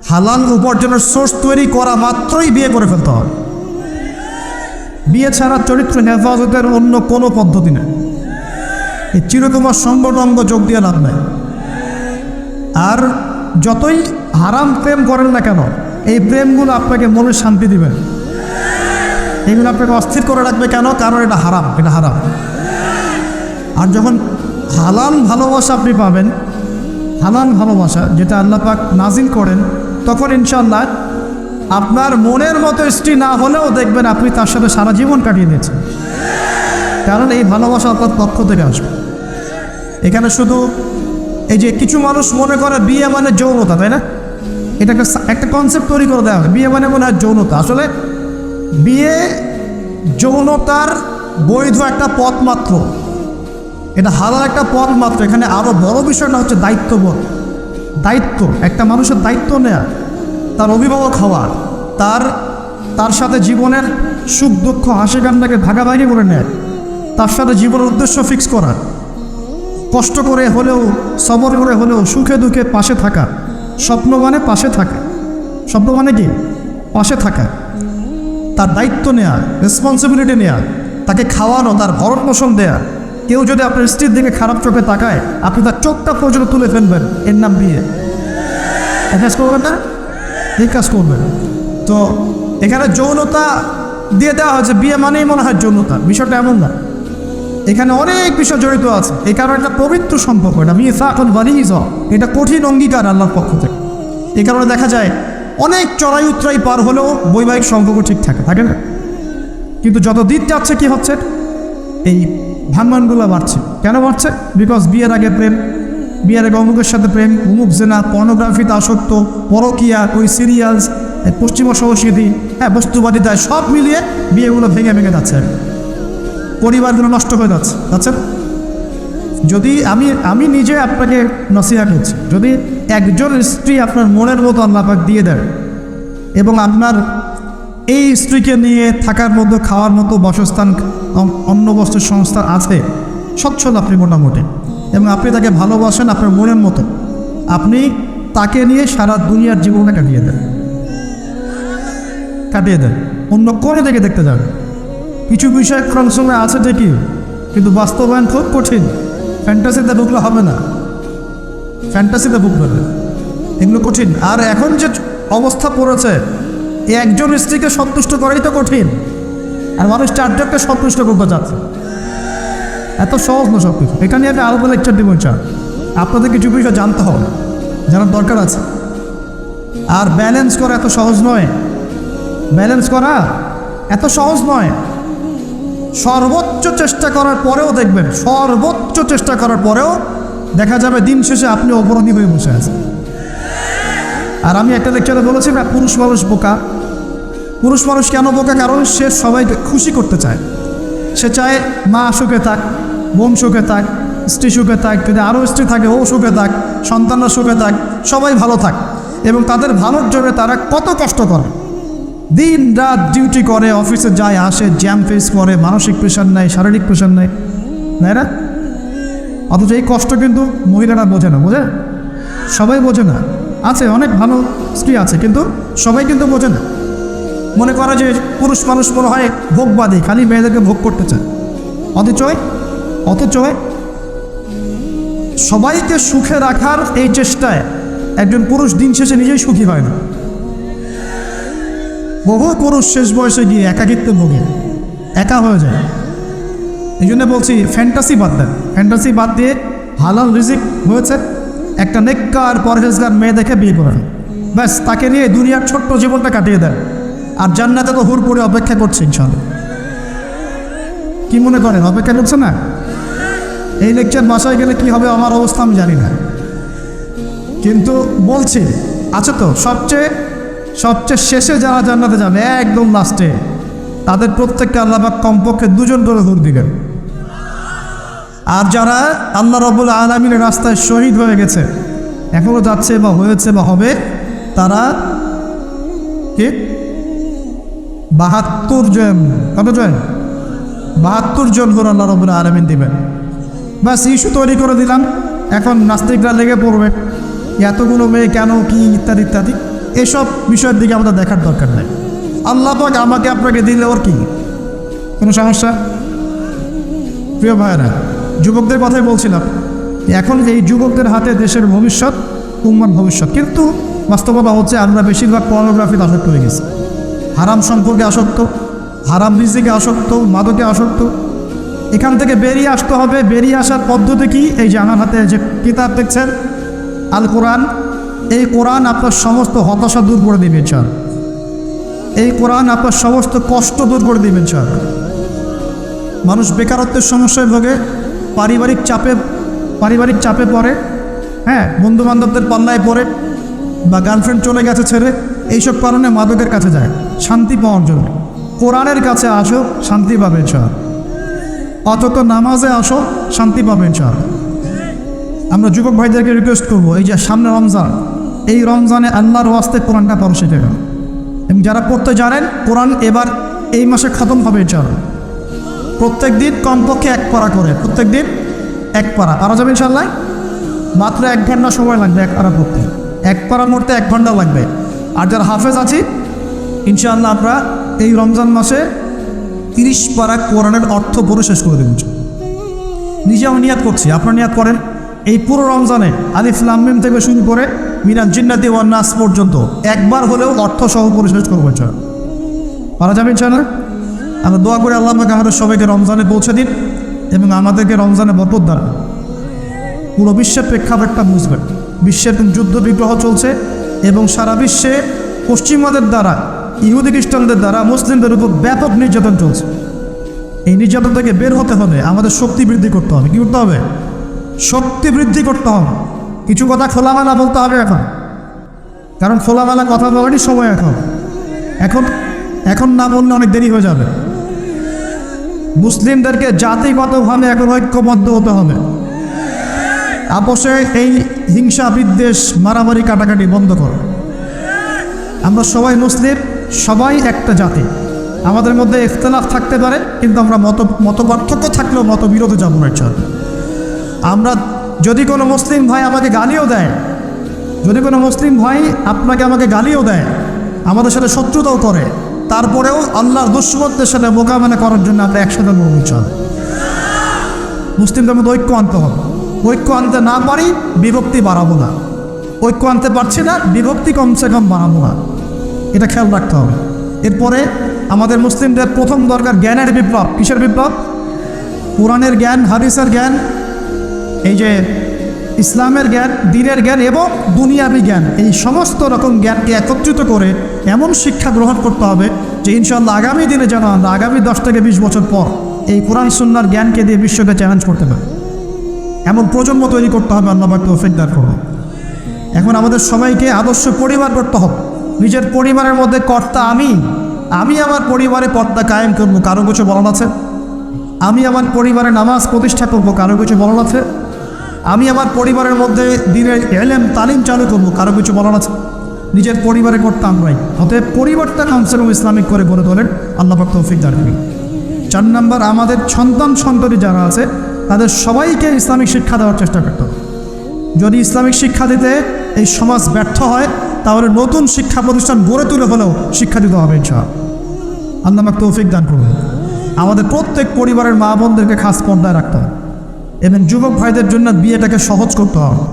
হালাল উপার্জনের সোর্স তৈরি করা মাত্রই বিয়ে করে ফেলতে হবে। বিয়ে ছাড়া চরিত্র হেফাজতের অন্য কোনো পদ্ধতি নেই। এই চিরকুমার সংগঠঙ্গ যোগ দিয়ে লাভ নাই। আর যতই হারাম প্রেম করেন না কেন, এই প্রেমগুলো আপনাকে মনে শান্তি দিবে, এইগুলো আপনাকে অস্থির করে রাখবে। কেন? কারণ এটা হারাম, এটা হারাম। আর যখন হালাল ভালোবাসা আপনি পাবেন, হালাল ভালোবাসা যেটা আল্লাহ পাক নাজিল করেন, তখন ইনশাআল্লাহ আপনার মনের মতো স্ত্রী না হলেও দেখবেন আপনি তার সাথে সারা জীবন কাটিয়ে দিয়েছেন। কারণ এই ভালোবাসা আপনার পক্ষ থেকে আসবে। এখানে শুধু এই যে কিছু মানুষ মনে করে বিয়ে মানে যৌনতা, তাই না? এটা একটা কনসেপ্ট তৈরি করে দেওয়া হয়, বিয়ে মানে মনে হয় যৌনতা। আসলে বিয়ে যৌনতার বৈধ একটা পথ মাত্র, এটা হালাল একটা পথ মাত্র। এখানে আরও বড় বিষয়টা হচ্ছে দায়িত্ববোধ। দায়িত্ব, একটা মানুষের দায়িত্ব নেয়া, তার অভিভাবক হওয়া, তার সাথে জীবনের সুখ দুঃখ হাসি কান্নাকে ভাগাভাগি করে নেয়, তার সাথে জীবনের উদ্দেশ্য ফিক্স করা, কষ্ট করে হলেও সবর করে হলেও সুখে দুঃখে পাশে থাকা, স্বপ্ন মানে পাশে থাকা। স্বপ্ন মানে কি? পাশে থাকা। তার দায়িত্ব নেয়া, রেসপন্সিবিলিটি নেয়া, তাকে খাওয়ানো, তার ভরণ পোষণ দেয়া। কেউ যদি আপনার স্ত্রীর দিকে খারাপ চোখে তাকায়, আপনি তার চোখটা পর্যন্ত তুলে ফেলবেন, এর নাম বিয়ে। এই কাজ করবেন না? এই কাজ করবেন। তো এখানে যৌনতা দিয়ে দেওয়া হচ্ছে, বিয়ে মানেই মনে হয় যৌনতা। বিষয়টা এমন না, এখানে অনেক বিষয় জড়িত আছে। এই কারণে একটা পবিত্র সম্পর্ক, এটা মিসাকুন গালিজ, এটা কঠিন অঙ্গীকার আল্লাহর পক্ষ থেকে। এই কারণে দেখা যায় অনেক চড়াই উতরাই পার হলেও বৈবাহিক সম্পর্ক ঠিক থাকে না। কিন্তু যত দিন যাচ্ছে কি হচ্ছে, এই ভাঙনগুলো বাড়ছে। কেন বাড়ছে? বিকজ বিয়ের আগে প্রেম, বিয়ের আগে অমুকের সাথে প্রেম, অমুক জেনা, পর্নোগ্রাফিতে আসক্ত, পরকিয়া, ওই সিরিয়ালস, পশ্চিমা সংস্কৃতি, বস্তুবাদিতা, সব মিলিয়ে বিয়েগুলো ভেঙে ভেঙে যাচ্ছে, পরিবারগুলো নষ্ট হয়ে যাচ্ছে। যদি আমি নিজে আপনাকে নসিহত করছি, যদি একজন স্ত্রী আপনার মনের মতো আল্লাহ পাক দিয়ে দেয় এবং আপনার এই স্ত্রীকে নিয়ে থাকার মতো, খাওয়ার মতো, বাসস্থান, অন্য বস্তুর সংস্থান আছে, সচ্ছল আপনি মোটামুটি, এবং আপনি তাকে ভালোবাসেন আপনার মনের মতো, আপনি তাকে নিয়ে সারা দুনিয়ার জীবনে কাটিয়ে দেন। অন্য কোনো দিকে দেখতে যাবে। কিছু বিষয় ক্রমসময় আছে ঠিকই, কিন্তু বাস্তবায়ন খুব কঠিন। ফ্যান্টাসিতে ঢুকলে হবে না, ফ্যান্টাসিতে ঢুকবে না, এগুলো কঠিন। আর এখন যে অবস্থা পড়েছে, একজন স্ত্রীকে সন্তুষ্ট করাই তো কঠিন, আর মানুষ চারজনকে সন্তুষ্ট করতে চাচ্ছে। এত সহজ না সব কিছু। এখানে আমি আলাদা লেকচার দিব, আপনাদের কিছু বিষয় জানতে হবে, জানার দরকার আছে। আর ব্যালেন্স করা এত সহজ নয়, ব্যালেন্স করা এত সহজ নয়। সর্বোচ্চ চেষ্টা করার পরেও দেখবেন, সর্বোচ্চ চেষ্টা করার পরেও দেখা যাবে দিন শেষে আপনি অপরাধী হয়ে বসে আছেন। আর আমি একটা লেকচারে বলেছি না, পুরুষ মানুষ বোকা। পুরুষ মানুষ কেন বোকা? কারণ সে সবাইকে খুশি করতে চায়। সে চায় মা সুখে থাক, বোন সুখে থাক, স্ত্রী সুখে থাক, যদি আরও স্ত্রী থাকে ও সুখে থাক, সন্তানরা সুখে থাক, সবাই ভালো থাক। এবং তাদের ভালোর জন্য তারা কত কষ্ট করে, দিন রাত ডিউটি করে, অফিসে যায় আসে, জ্যাম ফেস করে, মানসিক প্রেশার নেয়, শারীরিক প্রেশার নেয়, তাই না? অথচ এই কষ্ট কিন্তু মহিলারা বোঝে না, বোঝে? সবাই বোঝে না। আছে অনেক ভালো স্ত্রী আছে, কিন্তু সবাই কিন্তু বোঝে না। মনে করে যে পুরুষ মানুষ মনে হয় ভোগবাদী, খালি মেয়েদেরকে ভোগ করতে চায়। অথচ সবাইকে সুখে রাখার এই চেষ্টায় একজন পুরুষ দিন শেষে নিজেই সুখী হয় না। বহু পুরুষ শেষ বয়সে গিয়ে একাকিত্বে ভোগে, একা হয়ে যায়। এই জন্য বলছি, ফ্যান্টাসি বাদ দেন। ফ্যান্টাসি বাদ দিয়ে হালাল রিজিক হয়েছে, একটা নেককার পরহেজগার মেয়ে দেখে বিয়ে করেন, ব্যাস তাকে নিয়ে দুনিয়ার ছোট্ট জীবনটা কাটিয়ে দেন। আর জান্নাতে তো হুর পরে অপেক্ষা করছে ইনশাআল্লাহ। কি মনে করেন অপেক্ষা করছে না? এই লেকচার বাসায় গেলে কি হবে আমার অবস্থা আমি জানি না, কিন্তু বলছি আছে তো। সবচেয়ে শেষে যারা জান্নাতে যাবে, একদম লাস্টে, তাদের প্রত্যেককে আল্লাহ পাক কমপক্ষে 2 জন করে হুর দিবেন। আর যারা আল্লাহ রাব্বুল আলামিনের রাস্তায় শহীদ হয়ে গেছে, এখনও যাচ্ছে বা হয়েছে বা হবে, তারা কি 72 জন, কত জন? 72 জন করে আল্লাহ রাব্বুল আলামিন দিবেন। বাস ইস্যু তৈরি করে দিলাম, এখন নাস্তিকরা লেগে পড়বে, এতগুলো মেয়ে কেন, কি ইত্যাদি ইত্যাদি। এসব বিষয়ের দিকে আমাদের দেখার দরকার নেই। আল্লাহ পাক আমাকে আপনাকে দিলে ওর কি কোনো সমস্যা? প্রিয় ভাইয়েরা, যুবকদের কথাই বলছিলাম, এখন এই যুবকদের হাতে দেশের ভবিষ্যৎ, উম্মার ভবিষ্যৎ। কিন্তু বাস্তবতা হচ্ছে আমরা বেশিরভাগ পর্নোগ্রাফিতে আসক্ত হয়ে গেছি, হারাম সম্পর্কে আসক্ত, হারাম রিজিকে আসক্ত, মাদকে আসক্ত। এখান থেকে বেরিয়ে আসতে হবে। বেরিয়ে আসার পদ্ধতি কি? এই যে আমার হাতে যে কিতাব দেখছেন, আল কোরআন, এই কোরআন আপনার সমস্ত হতাশা দূর করে দিবেন চান, এই কোরআন আপনার সমস্ত কষ্ট দূর করে দিবেন চান। মানুষ বেকারত্বের সমস্যায় ভোগে, পারিবারিক চাপে পড়ে, হ্যাঁ, বন্ধুবান্ধবদের পাল্লায় পড়ে, বা গার্লফ্রেন্ড চলে গেছে ছেড়ে, এইসব কারণে মাদকের কাছে যায় শান্তি পাওয়ার জন্য। কোরআনের কাছে আসো, শান্তি পাবেন চান। অথচ নামাজে আসো, শান্তি পাবেন চান। আমরা যুবক ভাইদেরকে রিকোয়েস্ট করবো, এই যে সামনে রমজান, এই রমজানে আল্লাহর ওয়াস্তে কোরআনটা পড়া শিখে গেল। এবং যারা পড়তে জানেন, কোরআন এবার এই মাসে খতম হবে ইনশাআল্লাহ। প্রত্যেক দিন কমপক্ষে 1 পারা করে, প্রত্যেক দিন 1 পারা পারা যাবে ইনশাআল্লাহ। মাত্র 1 ঘন্টা সময় লাগবে 1 পারা পড়তে, 1 পারা পড়তে 1 ঘন্টা লাগবে। আর যারা হাফেজ আছি, ইনশাআল্লাহ আমরা এই রমজান মাসে 30 পারা কোরআনের অর্থ পড়ে শেষ করে দেব। নিজে আমি নিয়াত করছি, আপনারা নিয়াত করেন। এই পুরো রমজানে আলিফ লাম মিম থেকে শুরু করে মিনাল জিন্নাতি ওয়ান নাস পর্যন্ত একবার হলেও অর্থ সহ পড়ে শেষ করবো ইনশাআল্লাহ। পারা যাবে ইনশাআল্লাহ। আমরা দোয়া করে আল্লাহ পাক আমাদের সবাইকে রমজানে পৌঁছে দিন এবং আমাদেরকে রমজানে বরকত দান। পুরো বিশ্বের প্রেক্ষাপটটা বুঝবেন, বিশ্বের যুদ্ধ বিগ্রহ চলছে এবং সারা বিশ্বে পশ্চিমাদের দ্বারা, ইহুদি খ্রিস্টানদের দ্বারা মুসলিমদের উপর ব্যাপক নির্যাতন চলছে। এই নির্যাতন থেকে বের হতে হবে, আমাদের শক্তি বৃদ্ধি করতে হবে। কী করতে হবে? শক্তি বৃদ্ধি করতে হবে। কিছু কথা খোলামেলা বলতে হবে এখন, কারণ খোলামেলা কথা বলারই সময় এখন না বললে অনেক দেরি হয়ে যাবে। মুসলিমদেরকে জাতিগতভাবে এখন ঐক্যবদ্ধ হতে হবে। আপোষে এই হিংসা, বিদ্বেষ, মারামারি, কাটাকাটি বন্ধ করো। আমরা সবাই মুসলিম, সবাই একটা জাতি। আমাদের মধ্যে ইখতিলাফ থাকতে পারে, কিন্তু আমরা মত পার্থক্য থাকলেও মতবিরোধে যাব না ইনশাআল্লাহ। আমরা যদি কোনো মুসলিম ভাই আমাকে গালিও দেয়, যদি কোনো মুসলিম ভাই আমাকে গালিও দেয়, আমাদের সাথে শত্রুতাও করে, তারপরেও আল্লাহর দুশমনদের সাথে মোকাবেলা করার জন্য আমরা একসাথে লড়ব ইনশাআল্লাহ। মুসলিমদের মধ্যে ঐক্য আনতে হবে। ঐক্য আনতে না পারি, বিভক্তি বাড়াবো না। ঐক্য আনতে পারছি না, বিভক্তি কমসে কম বাড়াবো না। এটা খেয়াল রাখতে হবে। এরপরে আমাদের মুসলিমদের প্রথম দরকার জ্ঞানের বিপ্লব। কিসের বিপ্লব? কোরআনের জ্ঞান, হাদিসের জ্ঞান, এই যে ইসলামের জ্ঞান, দ্বীনের জ্ঞান এবং দুনিয়াবি জ্ঞান, এই সমস্ত রকম জ্ঞানকে একত্রিত করে এমন শিক্ষা গ্রহণ করতে হবে যে ইনশাআল্লাহ আগামী দিনে যেন আমরা আগামী 10 থেকে 20 বছর পর এই কোরআন সুন্নাহর জ্ঞানকে দিয়ে বিশ্বকে চ্যালেঞ্জ করতে পারি। এমন প্রজন্ম তৈরি করতে হবে, আল্লাহ পাক তৌফিক দান করুন। এখন আমাদের সবাইকে আদর্শ পরিবার করতে হবে। নিজের পরিবারের মধ্যে কর্তা আমি আমার পরিবারে পর্দা কায়েম করবো, কারো কিছু বলার আছে? আমি আমার পরিবারে নামাজ প্রতিষ্ঠা করবো, কারো কিছু বলার আছে? আমি আমার পরিবারের মধ্যে দ্বীনের ইলম তালিম চালু করবো, কারো কিছু বলার আছে? নিজের পরিবারে করতে আমরাই। অতএব পরিবারটা কাউন্সিল ইসলামিক করে গড়ে তোলেন, আল্লাহ পাক তৌফিক দান করুন। 4 নম্বর, আমাদের সন্তান যারা আছে তাদের সবাইকে ইসলামিক শিক্ষা দেওয়ার চেষ্টা করতে হবে। যদি ইসলামিক শিক্ষা দিতে এই সমাজ ব্যর্থ হয়, তাহলে নতুন শিক্ষা প্রতিষ্ঠান গড়ে তুলে হলেও শিক্ষা দিতে হবে ইনশাআল্লাহ। আল্লাহ পাক তৌফিক দান করুন। আমাদের প্রত্যেক পরিবারের মা বোনদেরকে খাস পর্দায় রাখতে হবে এবং যুবক ভাইদের জন্য বিয়েটাকে সহজ করতে হবে।